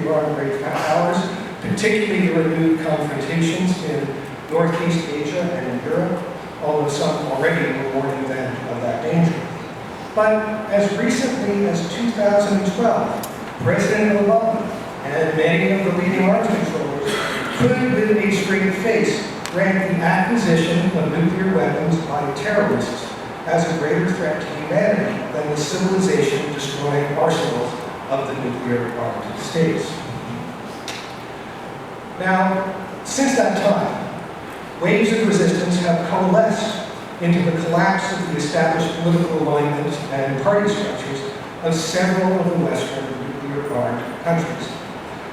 armed great powers, particularly the renewed confrontations in Northeast Asia and in Europe, although some already were warning them of that danger. But as recently as 2012, President Obama and many of the leading arms controllers could, with a straight face, rank the acquisition of nuclear weapons by terrorists as a greater threat to humanity than the civilization-destroying arsenals of the nuclear-armed states. Now, since that time, waves of resistance have coalesced into the collapse of the established political alignment and party structures of several of the Western nuclear-armed countries.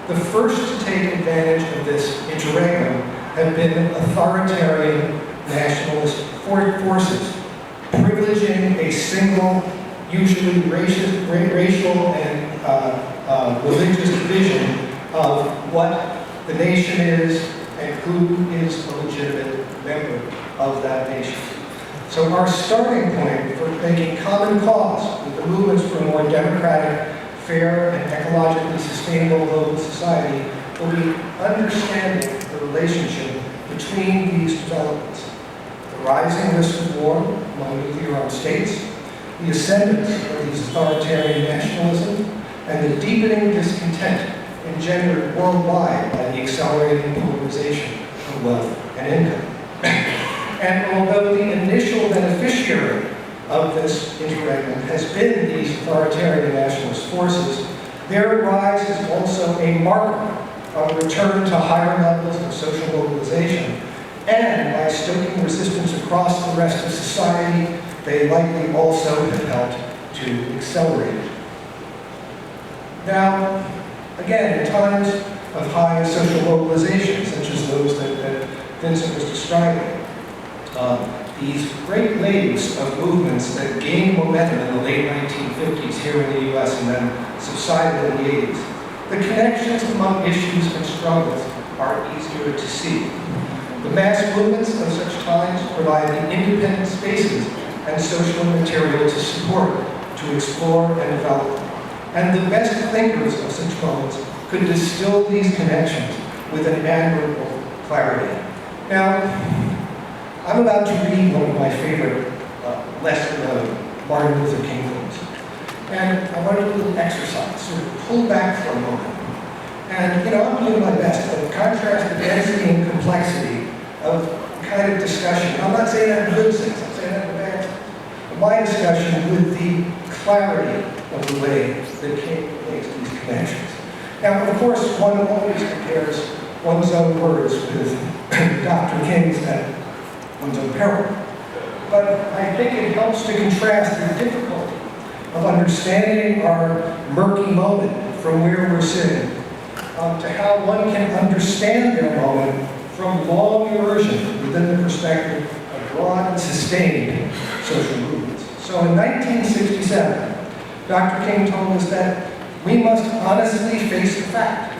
The first to take advantage of this interregnum have been authoritarian nationalist forces, privileging a single, usually racial and religious division of what the nation is and who is a legitimate member of that nation. So our starting point for making common cause with the movements for a more democratic, fair, and ecologically sustainable global society will be understanding the relationship between these developments. The rising risk of war among nuclear-armed states, the ascendance of these authoritarian nationalism, and the deepening discontent engendered worldwide by the accelerating polarization of wealth and income. And although the initial beneficiary of this interregnum has been these authoritarian nationalist forces, their rise is also a marker of a return to higher levels of social mobilization, and by stoking resistance across the rest of society, they likely also have helped to accelerate it. Now, again, in times of high social mobilization, such as those that Vincent was describing, these great waves of movements that gained momentum in the late 1950s here in the US and then subsided in the 80s, the connections among issues and struggles are easier to see. The mass movements of such times provide the independent spaces and social material to support, to explore and develop. And the best thinkers of such moments could distill these connections with an admirable clarity. Now, I'm about to read one of my favorite lesser-known Martin Luther King quotes. And I want to do a little exercise, sort of pull back for a moment. And, I'm doing my best to contrast the density and complexity of the kind of discussion. I'm not saying that in good sense, I'm saying that in bad sense. But my discussion with the clarity of the way that King makes these connections. Now, of course, one always compares one's own words with Dr. King's at one's own peril. But I think it helps to contrast the difficulty of understanding our murky moment from where we're sitting to how one can understand their moment from long immersion within the perspective of broad and sustained social movements. So in 1967, Dr. King told us that we must honestly face the fact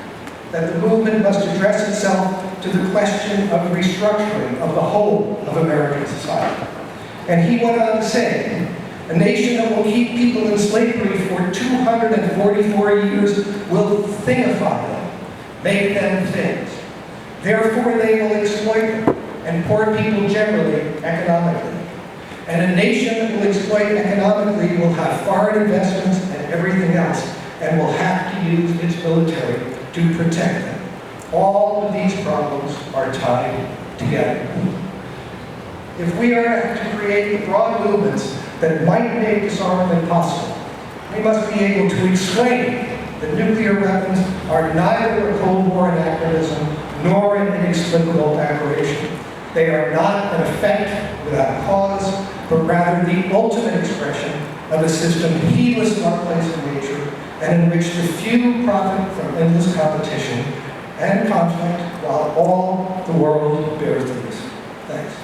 that the movement must address itself to the question of restructuring of the whole of American society. And he went on to say, a nation that will keep people in slavery for 244 years will thingify them, make them things. Therefore they will exploit them, and poor people generally, economically. And a nation that will exploit economically will have foreign investments and everything else, and will have to use its military to protect them. All of these problems are tied together. If we are to create broad movements that might make disarmament possible, we must be able to explain that nuclear weapons are neither a Cold War anachronism nor an inexplicable aberration. They are not an effect without cause, but rather the ultimate expression of a system heedless of our place in nature and in which the few profit from endless competition and conflict while all the world bears the risk. Thanks.